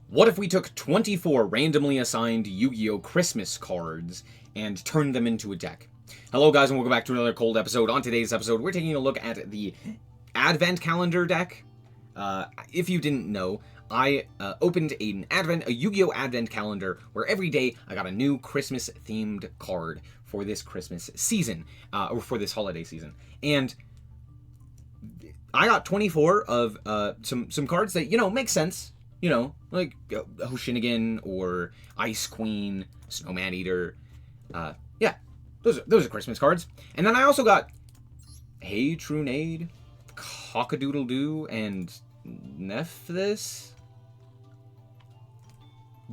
What if we took 24 randomly assigned Yu-Gi-Oh! Christmas cards and turned them into a deck? Hello guys and welcome back to another cold episode. On today's episode, we're taking a look at the Advent Calendar deck. If you didn't know, I opened a Yu-Gi-Oh! Advent Calendar where every day I got a new Christmas-themed card for this Christmas season, or for this holiday season. And I got 24 of some cards that, make sense. Like Hoshinigan or Ice Queen, Snowman Eater. Yeah, those are Christmas cards. And then I also got Hey Trunade, Cockadoodle-Doo, and Nephthys.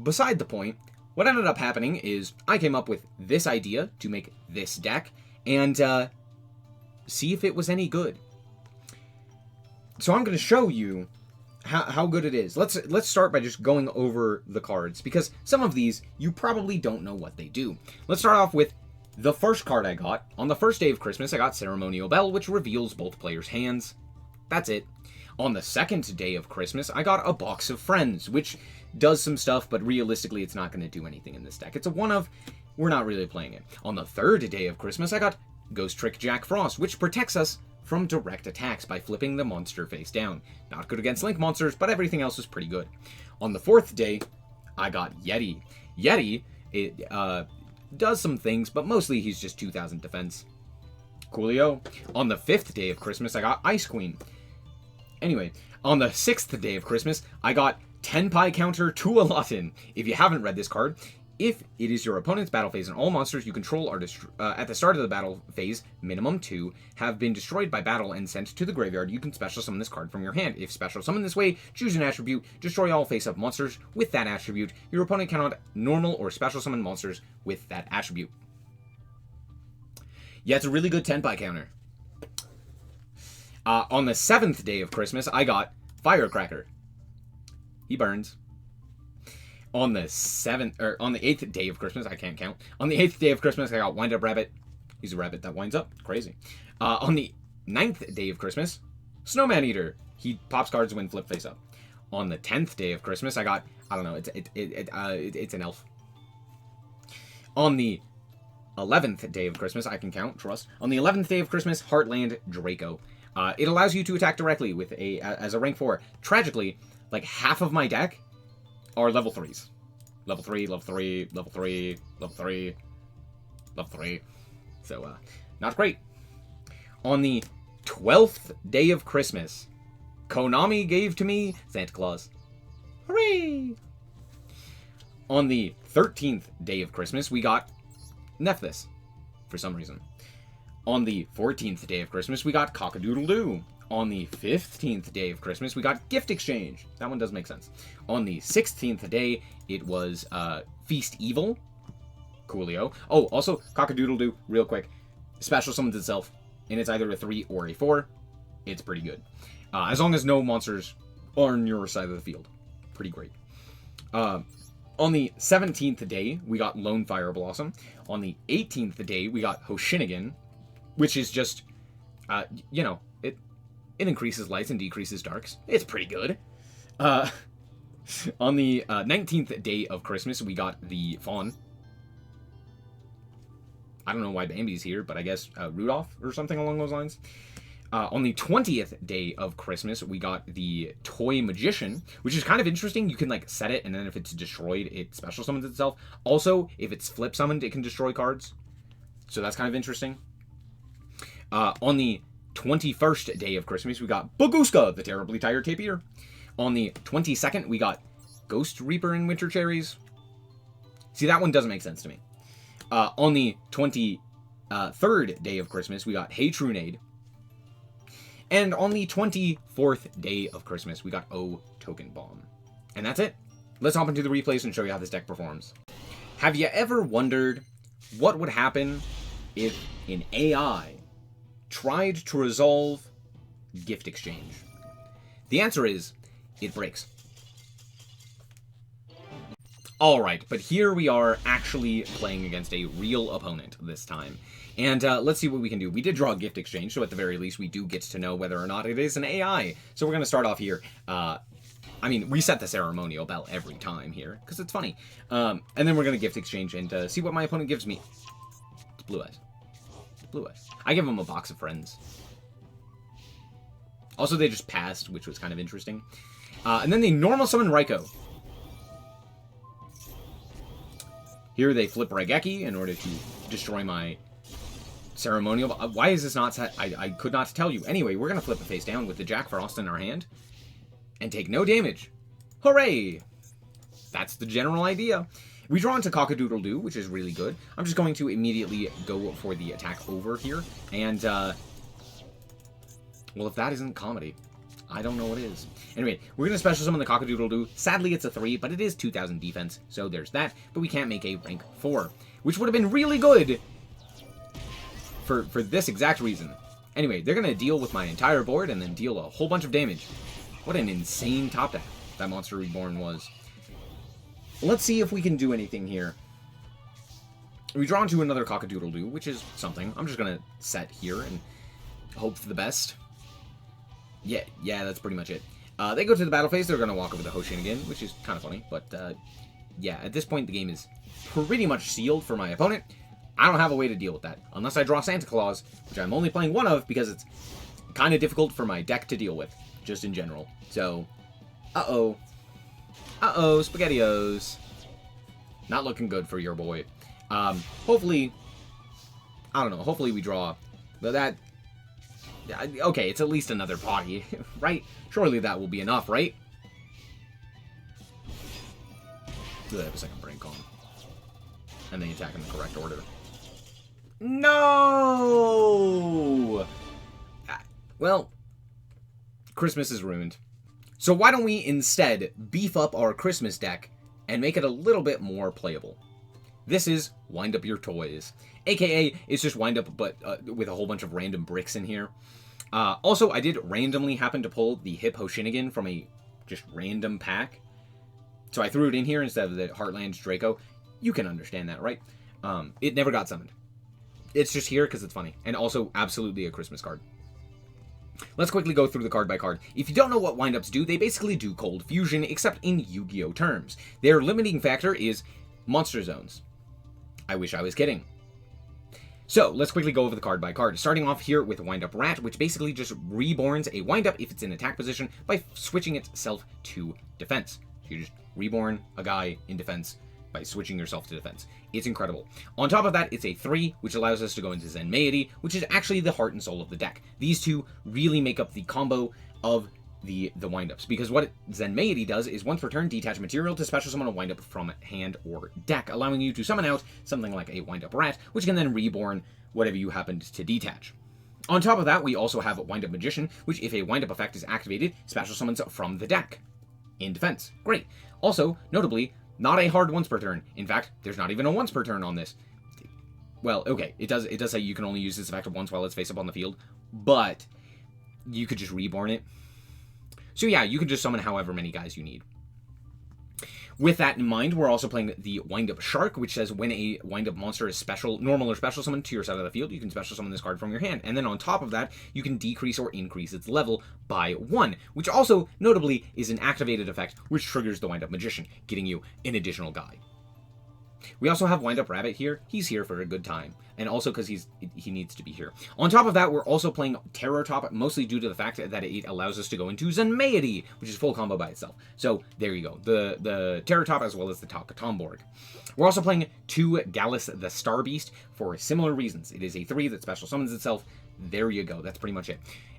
Beside the point, what ended up happening is I came up with this idea to make this deck and see if it was any good. So I'm going to show you how good it is. Let's start by just going over the cards, because some of these you probably don't know what they do. Let's start off with the first card I got. On the first day of Christmas, I got Ceremonial Bell, which reveals both players' hands. That's it. On the second day of Christmas, I got a Box of Friends, which does some stuff, but realistically it's not going to do anything in this deck. It's a one-of, we're not really playing it. On the third day of Christmas, I got Ghost Trick Jack Frost, which protects us from direct attacks by flipping the monster face down. Not good against Link monsters, but everything else is pretty good. On the fourth day, I got Yeti. Yeti, it does some things, but mostly he's just 2,000 defense. Coolio. On the fifth day of Christmas, I got Ice Queen. Anyway, on the sixth day of Christmas, I got Tenpai Counter to Aladdin. If you haven't read this card, if it is your opponent's battle phase and all monsters you control are at the start of the battle phase, minimum 2, have been destroyed by battle and sent to the graveyard, you can special summon this card from your hand. If special summoned this way, choose an attribute, destroy all face-up monsters with that attribute. Your opponent cannot normal or special summon monsters with that attribute. Yeah, it's a really good Tenpai counter. On the seventh day of Christmas, I got Firecracker. He burns. On the eighth day of Christmas, I can't count. On the eighth day of Christmas, I got Wind Up Rabbit. He's a rabbit that winds up. Crazy. On the ninth day of Christmas, Snowman Eater. He pops cards when flip face up. On the 10th day of Christmas, I got, I don't know, it's an elf. On the 11th day of Christmas, I can count, trust. On the 11th day of Christmas, Heartland Draco. It allows you to attack directly with as a rank 4. Tragically, like half of my deck are level 3s. Level 3, level 3, level 3, level 3, level 3. So, not great. On the 12th day of Christmas, Konami gave to me Santa Claus. Hooray! On the 13th day of Christmas, we got Nephthys, for some reason. On the 14th day of Christmas, we got Cockadoodle-Doo. On the 15th day of Christmas, we got Gift Exchange. That one does make sense. On the 16th day, it was Feast Evil. Coolio. Oh, also, Cockadoodle-Doo, real quick. Special summons itself, and it's either a 3 or a 4. It's pretty good. As long as no monsters are on your side of the field. Pretty great. On the 17th day, we got Lone Fire Blossom. On the 18th day, we got Hoshinigan, which is just, it increases lights and decreases darks. It's pretty good. On the 19th day of Christmas, we got the Fawn. I don't know why Bambi's here, but I guess Rudolph or something along those lines. On the 20th day of Christmas, we got the Toy Magician, which is kind of interesting. You can, set it, and then if it's destroyed, it special summons itself. Also, if it's flip summoned, it can destroy cards. So that's kind of interesting. On the 21st day of Christmas, we got Baguska, the Terribly Tired Tapir. On the 22nd, we got Ghost Reaper and Winter Cherries. See, that one doesn't make sense to me. On the 23rd day of Christmas, we got Hey Trunade. And on the 24th day of Christmas, we got Oh Token Bomb. And that's it. Let's hop into the replays and show you how this deck performs. Have you ever wondered what would happen if an AI tried to resolve Gift Exchange? The answer is, it breaks. Alright, but here we are actually playing against a real opponent this time. And let's see what we can do. We did draw a Gift Exchange, so at the very least we do get to know whether or not it is an AI. So we're going to start off here. I mean, we set the ceremonial bell every time here, because it's funny. And then we're going to gift exchange and see what my opponent gives me. It's blue eyes. It's blue eyes. I give him a box of friends. Also, they just passed, which was kind of interesting. And then they normal summon Raikou. Here they flip Raigeki in order to destroy my ceremonial. Why is this not set? I could not tell you. Anyway, we're going to flip it face down with the Jack Frost in our hand. And take no damage. Hooray! That's the general idea. We draw into Cock-a-doodle-doo, which is really good. I'm just going to immediately go for the attack over here. And, well, if that isn't comedy, I don't know what is. Anyway, we're going to special summon the Cock-a-doodle-doo. Sadly, it's a 3, but it is 2,000 defense, so there's that. But we can't make a rank 4, which would have been really good for this exact reason. Anyway, they're going to deal with my entire board and then deal a whole bunch of damage. What an insane top deck that Monster Reborn was. Let's see if we can do anything here. We draw into another Cock-a-doodle-doo, which is something. I'm just going to set here and hope for the best. Yeah, that's pretty much it. They go to the battle phase. They're going to walk over the Hoshin again, which is kind of funny. But, yeah, at this point, the game is pretty much sealed for my opponent. I don't have a way to deal with that, unless I draw Santa Claus, which I'm only playing one of because it's kind of difficult for my deck to deal with. Just in general. So, uh-oh, SpaghettiOs. Not looking good for your boy. Hopefully, I don't know, hopefully we draw. But that, okay, it's at least another potty, right? Surely that will be enough, right? Do they have a second brain calm? And they attack in the correct order. No! Well, Christmas is ruined. So why don't we instead beef up our Christmas deck and make it a little bit more playable? This is Wind Up Your Toys. AKA, it's just Wind Up, but with a whole bunch of random bricks in here. Also, I did randomly happen to pull the Hip Hoshinigan from a just random pack. So I threw it in here instead of the Heartland Draco. You can understand that, right? It never got summoned. It's just here because it's funny. And also, absolutely a Christmas card. Let's quickly go through the card by card. If you don't know what wind-ups do, they basically do Cold Fusion, except in Yu-Gi-Oh! Terms. Their limiting factor is Monster Zones. I wish I was kidding. So, let's quickly go over the card by card. Starting off here with Wind Up Rat, which basically just reborns a wind-up if it's in attack position by switching itself to defense. So you just reborn a guy in defense by switching yourself to defense. It's incredible. On top of that, it's a 3, which allows us to go into Zenmaity, which is actually the heart and soul of the deck. These two really make up the combo of the wind-ups, because what Zenmaity does is once per turn, detach material to special summon a wind-up from hand or deck, allowing you to summon out something like a wind-up rat, which can then reborn whatever you happened to detach. On top of that, we also have Wind-Up Magician, which if a wind-up effect is activated, special summons from the deck. In defense. Great. Also, notably, not a hard once per turn. In fact, there's not even a once per turn on this. Well, okay, it does say you can only use this effect once while it's face up on the field, but you could just reborn it. So yeah, you can just summon however many guys you need. With that in mind, we're also playing the Wind-Up Shark, which says when a wind-up monster is normal or special summoned to your side of the field, you can special summon this card from your hand. And then on top of that, you can decrease or increase its level by 1, which also, notably, is an activated effect, which triggers the Wind-Up Magician, getting you an additional guy. We also have Wind-Up Rabbit here. He's here for a good time. And also because he needs to be here. On top of that, we're also playing Terror Top, mostly due to the fact that it allows us to go into Zenmaity, which is full combo by itself. So there you go. The Terror Top as well as the Top Tomborg. We're also playing 2 Gallus the Star Beast for similar reasons. It is a 3 that special summons itself. There you go. That's pretty much it.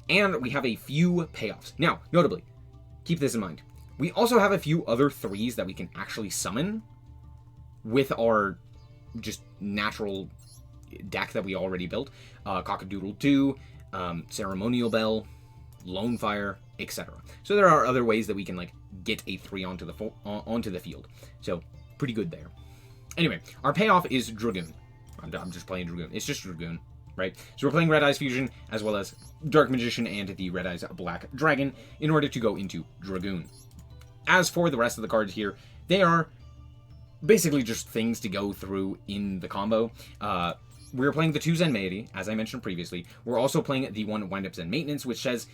And we have a few payoffs. Now, notably, keep this in mind. We also have a few other 3s that we can actually summon with our just natural deck that we already built. Cock-a-doodle-doo, Ceremonial Bell, Lone Fire, etc. So there are other ways that we can like get a 3 onto the field. So pretty good there. Anyway, our payoff is Dragoon. I'm just playing Dragoon. It's just Dragoon, right? So we're playing Red Eyes Fusion as well as Dark Magician and the Red Eyes Black Dragon in order to go into Dragoon. As for the rest of the cards here, they are basically just things to go through in the combo. We're playing the 2 Zenmaity, as I mentioned previously. We're also playing the 1 Wind-Up Zen Maintenance, which says,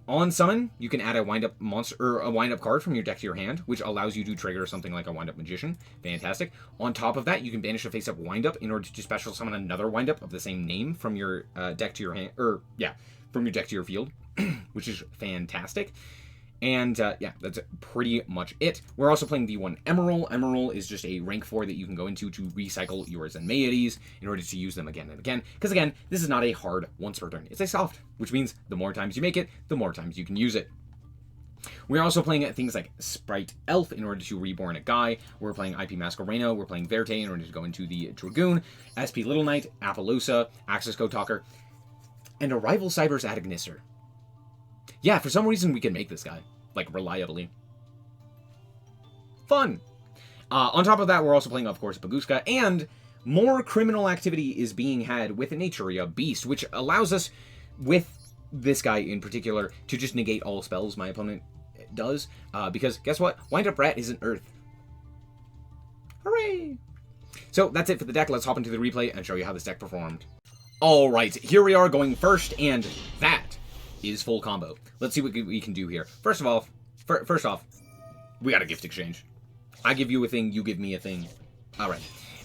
On summon, you can add a wind-up monster or a wind-up card from your deck to your hand, which allows you to trigger something like a wind-up magician. Fantastic. On top of that, you can banish a face-up wind-up in order to special summon another wind-up of the same name from your deck to your hand, from your deck to your field, which is fantastic. And yeah, that's pretty much it. We're also playing the one Emerald. Emerald is just a rank 4 that you can go into to recycle your Zenmaides in order to use them again and again. Because again, this is not a hard once per turn. It's a soft, which means the more times you make it, the more times you can use it. We're also playing things like Sprite Elf in order to reborn a guy. We're playing IP Masquereno. We're playing Verte in order to go into the Dragoon, SP Little Knight, Appaloosa, Access Code Talker, and a Rival Cybers Adagnister. Yeah, for some reason we can make this guy, like, reliably. Fun! On top of that, we're also playing, of course, Bagushka, and more criminal activity is being had with Naturia Beast, which allows us, with this guy in particular, to just negate all spells my opponent does, because, guess what? Wind Up Rat isn't Earth. Hooray! So, that's it for the deck. Let's hop into the replay and show you how this deck performed. Alright, here we are going first, and that is full combo. Let's see what we can do here. First off, we got a gift exchange. I give you a thing, you give me a thing. Alright.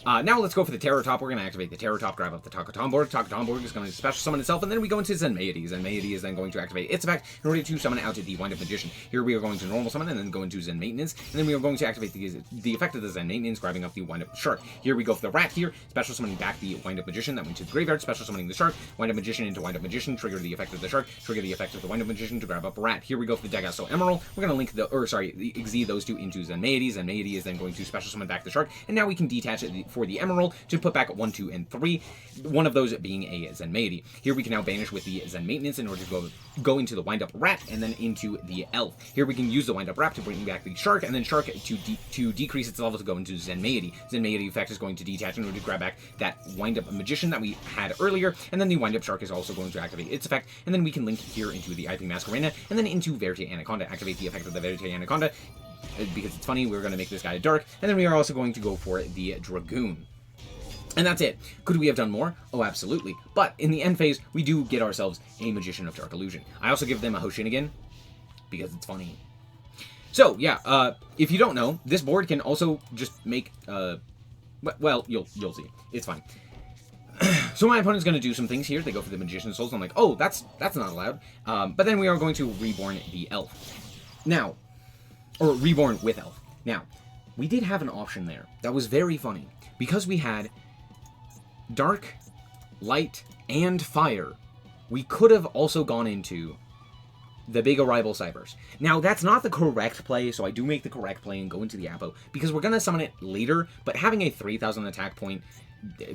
Now let's go for the Terror Top. We're going to activate the Terror Top, grab up the Takaton board. Takaton board is going to special summon itself, and then we go into Zenmaide. Zenmaide is then going to activate its effect in order to summon out the Wind Up Magician. Here we are going to normal summon, and then go into Zen Maintenance, and then we are going to activate the effect of the Zen Maintenance, grabbing up the Wind Up Shark. Here we go for the Rat here, special summoning back the Wind Up Magician that went to the graveyard, special summoning the Shark, Wind Up Magician into Wind Up Magician, trigger the effect of the Shark, trigger the effect of the Wind Up Magician to grab up a Rat. Here we go for the Dagasso Emerald. We're going to link exceed those two into Zenmaide. Zenmaide is then going to special summon back the Shark, and now we can detach it for the Emerald to put back 1, 2, and 3, one of those being a Zenmaide. Here we can now banish with the Zen Maintenance in order to go into the Wind Up Rat and then into the Elf. Here we can use the Wind Up Rat to bring back the Shark, and then Shark to decrease its level to go into Zenmaide. Zenmaide effect is going to detach in order to grab back that Wind Up Magician that we had earlier, and then the Wind Up Shark is also going to activate its effect, and then we can link here into the IP Masquerena, and then into Verte Anaconda, activate the effect of the Verte Anaconda, because it's funny, we're going to make this guy dark, and then we are also going to go for the Dragoon. And that's it. Could we have done more? Oh, absolutely. But in the end phase, we do get ourselves a Magician of Dark Illusion. I also give them a Hoshinigin, because it's funny. So, yeah, if you don't know, this board can also just make, well, you'll see. It's fine. So my opponent's going to do some things here. They go for the Magician's Souls. I'm like, oh, that's not allowed. But then we are going to reborn the Elf. Now, or reborn with Elf. Now, we did have an option there. That was very funny. Because we had Dark, Light, and Fire, we could have also gone into the big Arrival Cybers. Now, that's not the correct play, so I do make the correct play and go into the Apo, because we're going to summon it later, but having a 3,000 attack point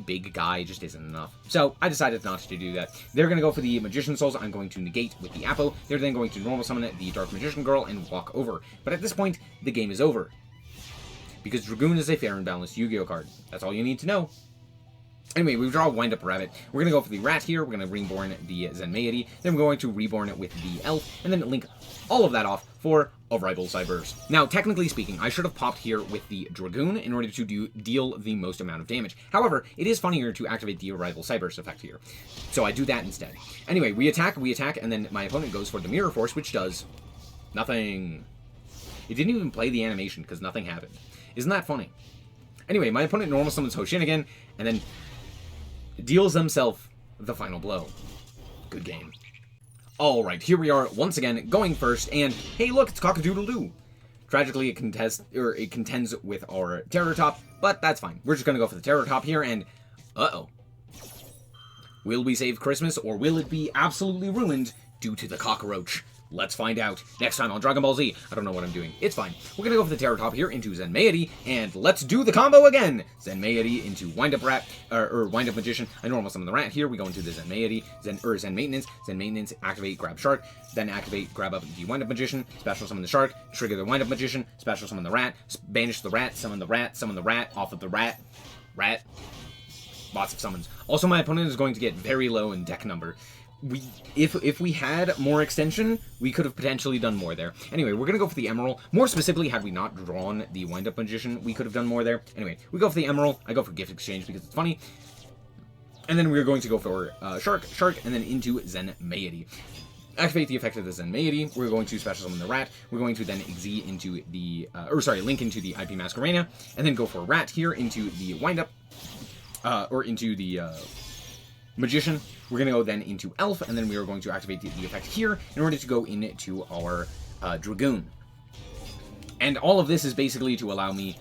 big guy just isn't enough. So, I decided not to do that. They're going to go for the Magician Souls. I'm going to negate with the Apo. They're then going to normal summon the Dark Magician Girl and walk over. But at this point, the game is over. Because Dragoon is a fair and balanced Yu-Gi-Oh card. That's all you need to know. Anyway, we draw a Wind Up Rabbit. We're going to go for the Rat here. We're going to reborn the Zenmaide. Then we're going to reborn it with the Elf. And then link all of that off for Arrival Cybers. Now, technically speaking, I should have popped here with the Dragoon in order to deal the most amount of damage. However, it is funnier to activate the Arrival Cybers effect here. So I do that instead. Anyway, we attack, and then my opponent goes for the Mirror Force, which does nothing. It didn't even play the animation because nothing happened. Isn't that funny? Anyway, my opponent normal summons Hoshinigin, and then deals himself the final blow. Good game. Alright, here we are once again, going first, and hey look, it's Cock-a-doodle-doo! Tragically, it contends with our Terror Top, but that's fine. We're just gonna go for the Terror Top here, and uh-oh. Will we save Christmas, or will it be absolutely ruined due to the cockroach? Let's find out next time on Dragon Ball Z. I don't know what I'm doing. It's fine. We're going to go for the Terror Top here into Zenmaide, and let's do the combo again! Zenmaide into Wind Up Rat, or Wind Up Magician. I normal summon the Rat here. We go into the Zenmaide, Zen Maintenance. Zen Maintenance, activate, grab Shark, then activate, grab up the Wind Up Magician, special summon the Shark, trigger the Wind Up Magician, special summon the Rat, banish the Rat, summon the Rat, off of the Rat. Lots of summons. Also, my opponent is going to get very low in deck number. If we had more extension, we could have potentially done more there. Anyway, we're going to go for the Emerald. More specifically, had we not drawn the Wind Up Magician, we could have done more there. Anyway, we go for the Emerald. I go for Gift Exchange because it's funny. And then we're going to go for Shark, and then into Zenmaide. activate the effect of the Zenmaity. We're going to special summon the rat. We're going to then Xyz into the, link into the IP Masquerena, and then go for rat here into the windup, or into the magician. We're going to go then into elf, and then we are going to activate the effect here in order to go into our dragoon. And all of this is basically to allow me,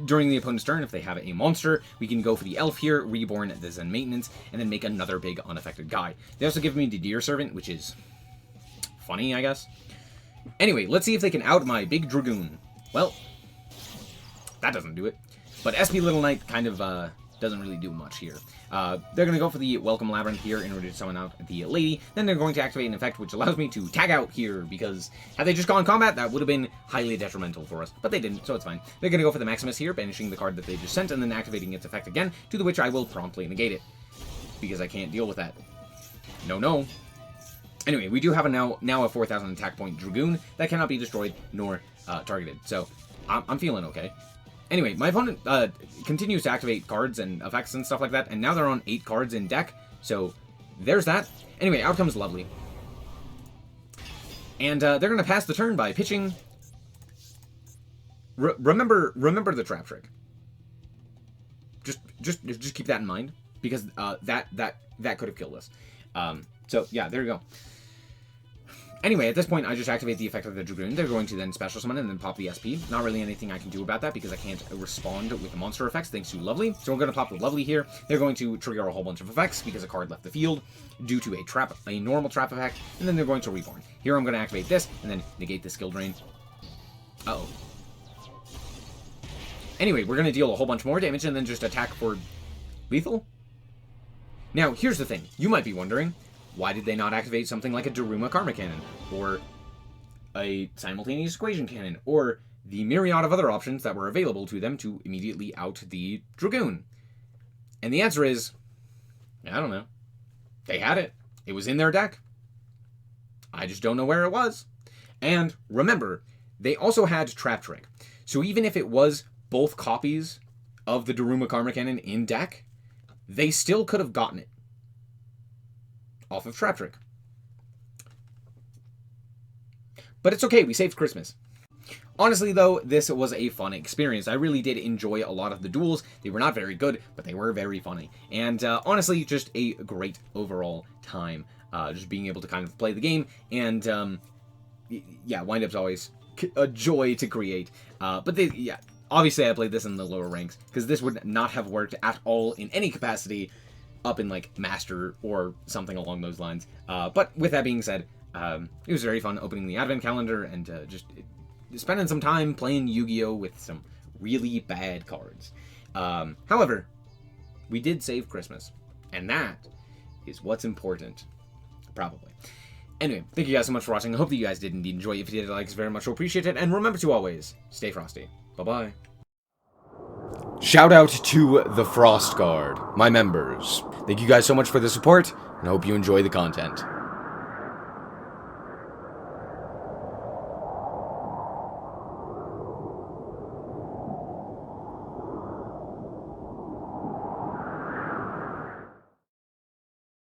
during the opponent's turn, if they have a monster, we can go for the elf here, reborn the Zen maintenance, and then make another big unaffected guy. They also give me the deer servant, which is funny, I guess. Anyway, let's see if they can out my big dragoon. Well, that doesn't do it. But SP Little Knight kind of doesn't really do much here. They're going to go for the Welcome Labyrinth here in order to summon out the lady. Then they're going to activate an effect which allows me to tag out here, because had they just gone combat, that would have been highly detrimental for us. But they didn't, so it's fine. They're going to go for the Maximus here, banishing the card that they just sent, and then activating its effect again, to the which I will promptly negate it, because I can't deal with that. No. Anyway, we do have now a 4,000 attack point Dragoon that cannot be destroyed nor targeted, so I'm feeling okay. Anyway, my opponent continues to activate cards and effects and stuff like that, and now they're on 8 cards in deck, so there's that. Anyway, outcome's lovely. And they're going to pass the turn by pitching... Remember the trap trick. Just keep that in mind, because that could have killed us. So, yeah, there you go. Anyway, at this point, I just activate the effect of the Dragoon. They're going to then special summon and then pop the SP. Not really anything I can do about that because I can't respond with the monster effects thanks to Lovely. So we're going to pop the Lovely here. They're going to trigger a whole bunch of effects because a card left the field due to a normal trap effect, and then they're going to reborn. Here I'm going to activate this and then negate the skill drain. Uh-oh. Anyway, we're going to deal a whole bunch more damage and then just attack for lethal. Now, here's the thing. You might be wondering, why did they not activate something like a Daruma Karma Cannon, or a Simultaneous Equation Cannon, or the myriad of other options that were available to them to immediately out the Dragoon? And the answer is, I don't know. They had it. It was in their deck. I just don't know where it was. And remember, they also had Trap Trick. So even if it was both copies of the Daruma Karma Cannon in deck, they still could have gotten it off of Trap Trick. But it's okay, we saved Christmas. Honestly, though, this was a fun experience. I really did enjoy a lot of the duels. They were not very good, but they were very funny. And honestly, just a great overall time. Just being able to kind of play the game. And yeah, wind-up's always a joy to create. But yeah, obviously I played this in the lower ranks, because this would not have worked at all in any capacity up in, like, Master or something along those lines. But with that being said, it was very fun opening the Advent Calendar and just spending some time playing Yu-Gi-Oh! With some really bad cards. However, we did save Christmas, and that is what's important. Probably. Anyway, thank you guys so much for watching. I hope that you guys did indeed enjoy. If you did, likes very much appreciate it. And remember to always stay frosty. Bye-bye. Shout out to the Frost Guard, my members. Thank you guys so much for the support, and I hope you enjoy the content.